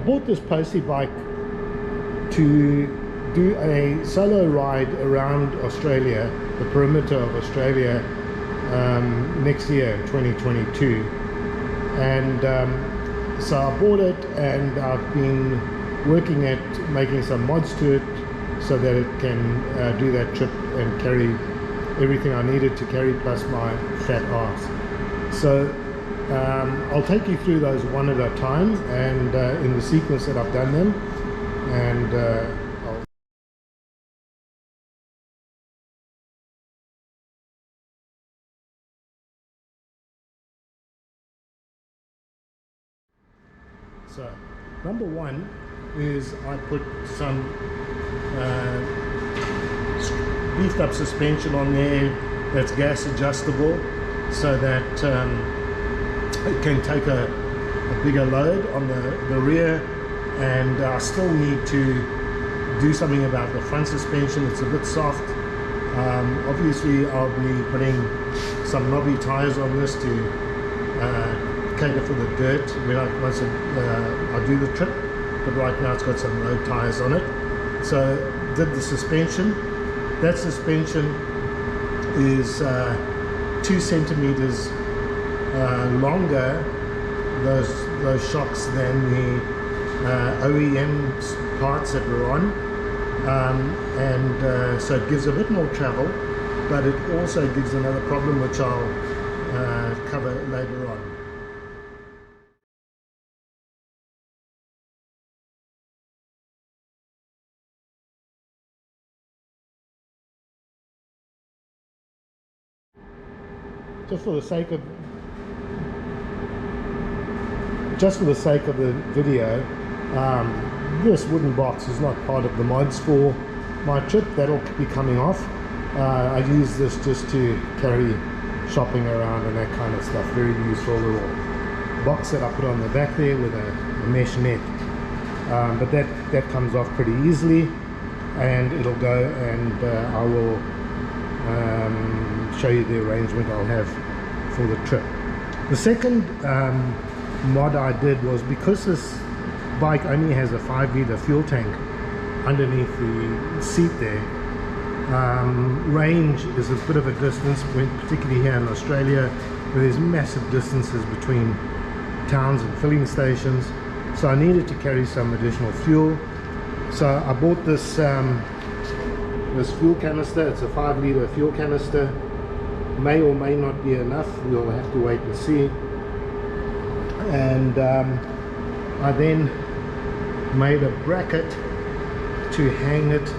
bought this Postie bike to do a solo ride around Australia, the perimeter of Australia, next year in 2022. And so I bought it, and I've been working at making some mods to it so that it can do that trip and carry everything I needed to carry, plus my fat ass. So I'll take you through those one at a time, and in the sequence that I've done them, and so number one is I put some beefed up suspension on there that's gas adjustable, so that it can take a bigger load on the rear. And I still need to do something about the front suspension. It's a bit soft. Obviously I'll be putting some knobby tires on this to cater for the dirt once I do the trip, but right now it's got some road tires on it. So did the suspension. That suspension is 2 centimeters longer, those shocks, than the OEM parts that we're on, and so it gives a bit more travel, but it also gives another problem which I'll cover later on. Just for the sake of the video, this wooden box is not part of the mods for my trip. That'll be coming off. I use this just to carry shopping around and that kind of stuff. Very useful little box that I put on the back there with a mesh net. But that comes off pretty easily, and it'll go, and I will show you the arrangement I'll have for the trip. The second mod I did was, because this bike only has a 5-litre fuel tank underneath the seat there, range is a bit of a distance, particularly here in Australia where there's massive distances between towns and filling stations. So I needed to carry some additional fuel, so I bought this this fuel canister. It's a 5-litre fuel canister. May or may not be enough, we'll have to wait and see. And I then made a bracket to hang it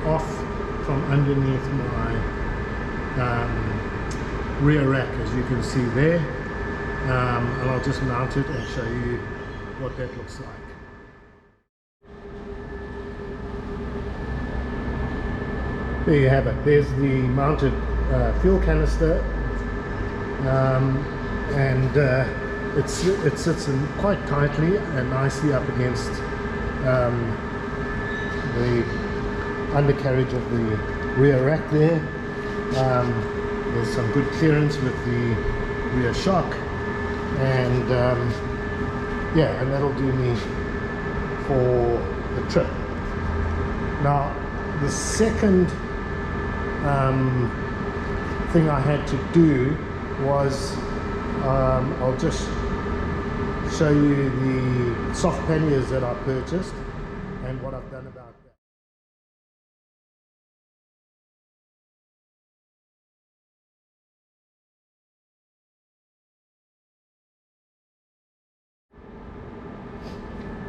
off from underneath my rear rack, as you can see there. And I'll just mount it and show you what that looks like. There you have it. There's the mounted fuel canister, and it sits in quite tightly and nicely up against the undercarriage of the rear rack there. There's some good clearance with the rear shock, and yeah, and that'll do me for the trip. Now the second thing I had to do was, I'll just show you the soft panniers that I purchased and what I've done about that.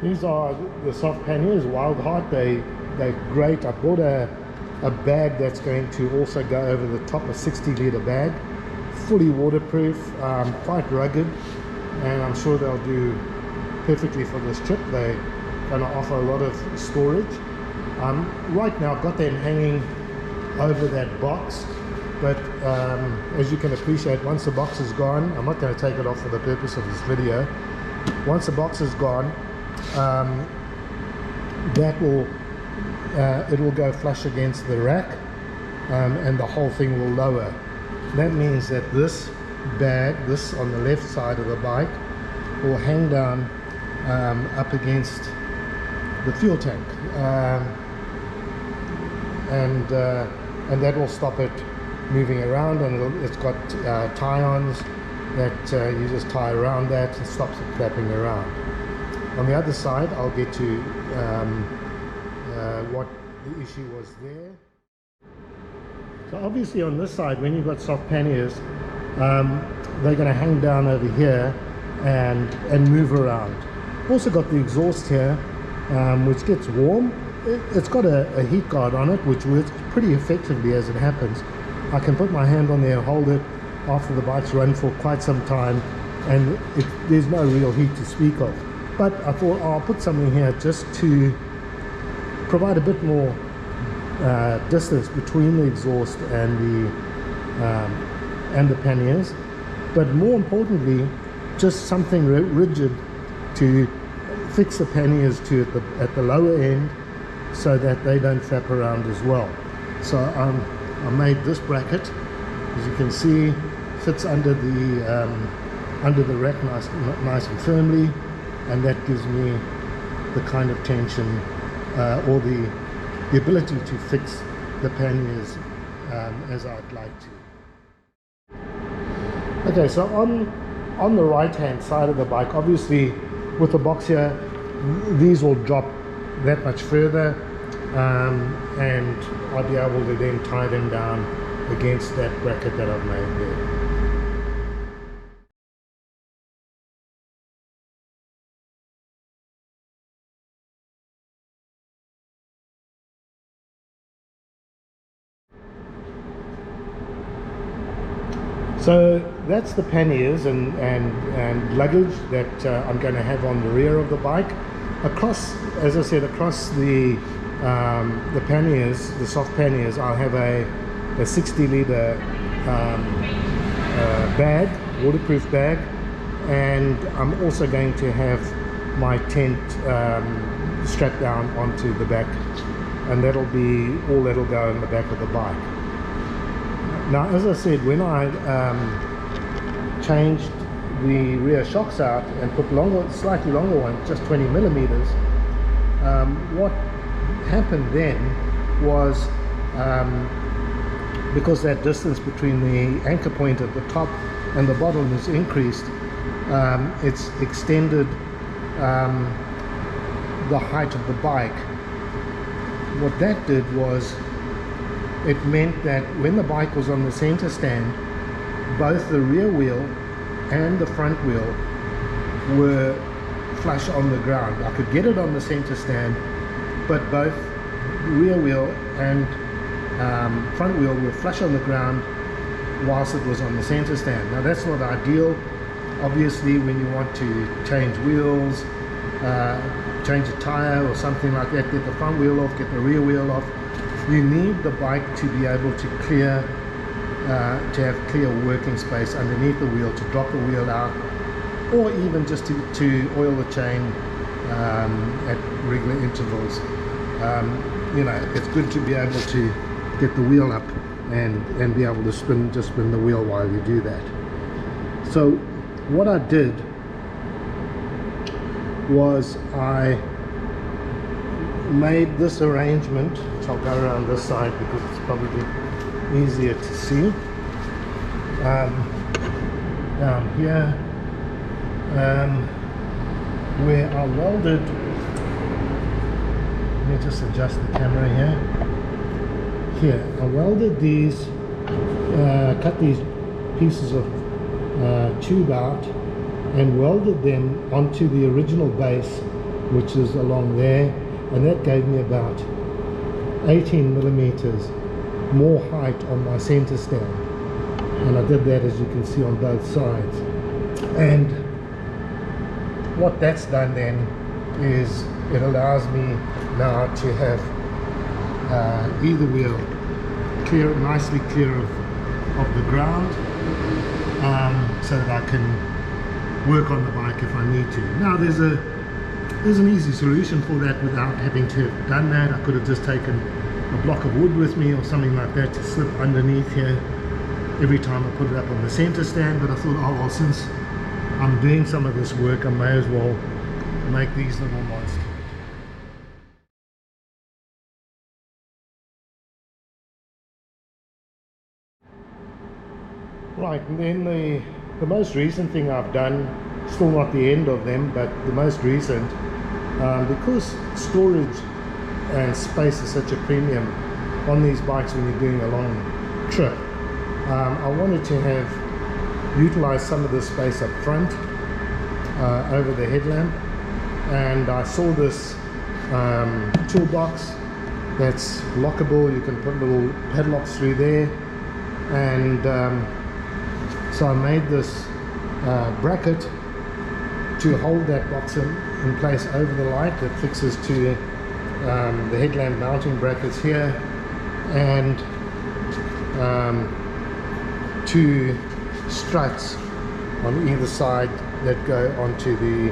These are the soft panniers, Wild Heart. They're great. I bought a bag that's going to also go over the top, a 60-litre bag, fully waterproof, quite rugged, and I'm sure they'll do perfectly for this trip. They're going to offer a lot of storage. Right now I've got them hanging over that box, but as you can appreciate, once the box is gone, I'm not going to take it off for the purpose of this video. Once the box is gone, that will it will go flush against the rack, and the whole thing will lower. That means that this bag, this on the left side of the bike, will hang down up against the fuel tank, and that will stop it moving around, and it's got tie-ons that you just tie around that and stops it flapping around. On the other side, I'll get to what the issue was there. So obviously on this side, when you've got soft panniers, they're going to hang down over here and move around. Also got the exhaust here, which gets warm. It's got a heat guard on it, which works pretty effectively as it happens. I can put my hand on there, hold it after the bike's run for quite some time, and there's no real heat to speak of. But I thought I'll put something here just to provide a bit more distance between the exhaust and the panniers, but more importantly, just something rigid to fix the panniers to at the lower end, so that they don't flap around as well. So I made this bracket, as you can see, fits under the rack nice and firmly, and that gives me the kind of tension or the ability to fix the panniers as I'd like to. Okay, so on the right hand side of the bike, obviously with the box here, these will drop that much further, and I'll be able to then tie them down against that bracket that I've made there. So that's the panniers and luggage that I'm going to have on the rear of the bike. Across, as I said, across the panniers, the soft panniers, I'll have a 60-litre bag, waterproof bag, and I'm also going to have my tent strapped down onto the back, and that'll be all that'll go in the back of the bike. Now, as I said, when I changed the rear shocks out and put slightly longer ones, just 20 millimeters, what happened then was, because that distance between the anchor point at the top and the bottom is increased, it's extended the height of the bike. What that did was, it meant that when the bike was on the center stand, both the rear wheel and the front wheel were flush on the ground. I could get it on the center stand, but both rear wheel and front wheel were flush on the ground whilst it was on the center stand. Now that's not ideal. Obviously, when you want to change wheels, change a tire or something like that, get the front wheel off, get the rear wheel off, you need the bike to be able to clear, to have clear working space underneath the wheel, to drop the wheel out, or even just to oil the chain at regular intervals. You know, it's good to be able to get the wheel up and be able to just spin the wheel while you do that. So what I did was I made this arrangement, which I'll go around this side because it's probably easier to see. Down here, where I welded, let me just adjust the camera here. Here, I welded these, cut these pieces of tube out and welded them onto the original base, which is along there. And that gave me about 18 millimeters more height on my center stand, and I did that, as you can see, on both sides. And what that's done then is it allows me now to have either wheel nicely clear of the ground, so that I can work on the bike if I need to. Now there's an easy solution for that without having to have done that. I could have just taken a block of wood with me or something like that to slip underneath here every time I put it up on the center stand, but I thought, oh well, since I'm doing some of this work, I may as well make these little monsters. Right, and then the most recent thing I've done, still not the end of them, but the most recent, because storage and space is such a premium on these bikes when you're doing a long trip, I wanted to have utilized some of the space up front over the headlamp, and I saw this toolbox that's lockable. You can put little padlocks through there, and so I made this bracket to hold that box in place over the light that fixes to the headlamp mounting brackets here, and two struts on either side that go onto the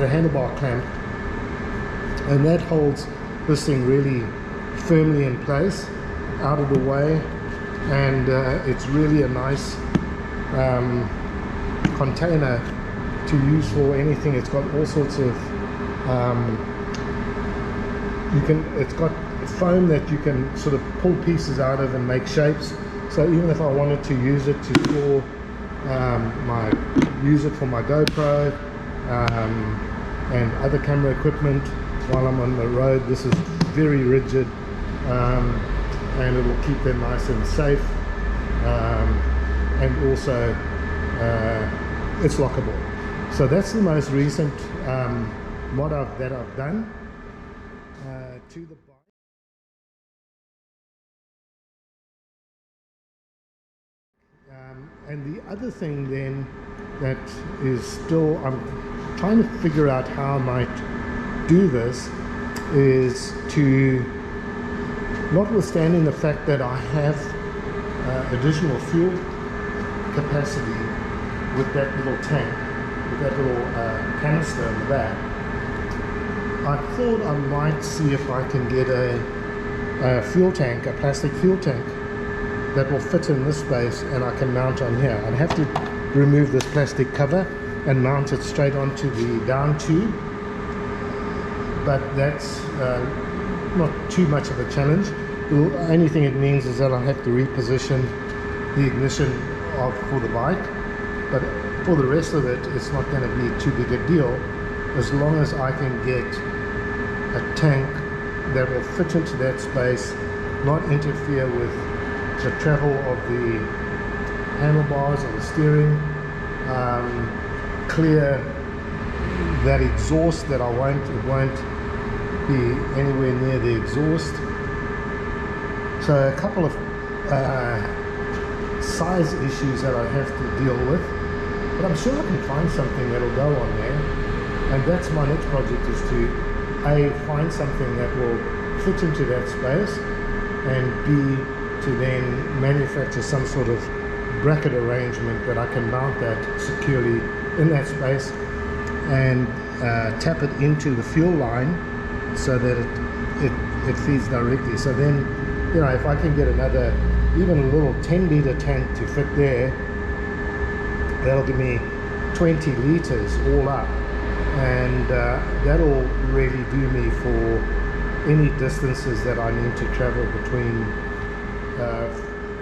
handlebar clamp, and that holds this thing really firmly in place, out of the way, and it's really a nice container to use for anything. It's got all sorts of it's got foam that you can sort of pull pieces out of and make shapes. So even if I wanted to use it to store use it for my GoPro and other camera equipment while I'm on the road, this is very rigid, and it will keep them nice and safe, and also it's lockable. So that's the most recent mod that I've done to the bike. And the other thing then that is still, I'm trying to figure out how I might do this, is to, notwithstanding the fact that I have additional fuel capacity with that little tank, with that little canister in the back, I thought I might see if I can get a fuel tank, a plastic fuel tank that will fit in this space, and I can mount on here. I'd have to remove this plastic cover and mount it straight onto the down tube, but that's not too much of a challenge. The only thing it means is that I'll have to reposition the ignition for the bike, but for the rest of it, it's not going to be too big a deal, as long as I can get a tank that will fit into that space, not interfere with the travel of the handlebars or the steering, clear that exhaust that it won't be anywhere near the exhaust. So a couple of size issues that I have to deal with, but I'm sure I can find something that'll go on there, and that's my next project, is to find something that will fit into that space, and B, to then manufacture some sort of bracket arrangement that I can mount that securely in that space and tap it into the fuel line so that it feeds directly. So then, you know, if I can get another, even a little 10-litre tank to fit there, that'll give me 20 litres all up, and that'll really do me for any distances that I need to travel between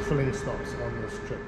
filling stops on this trip.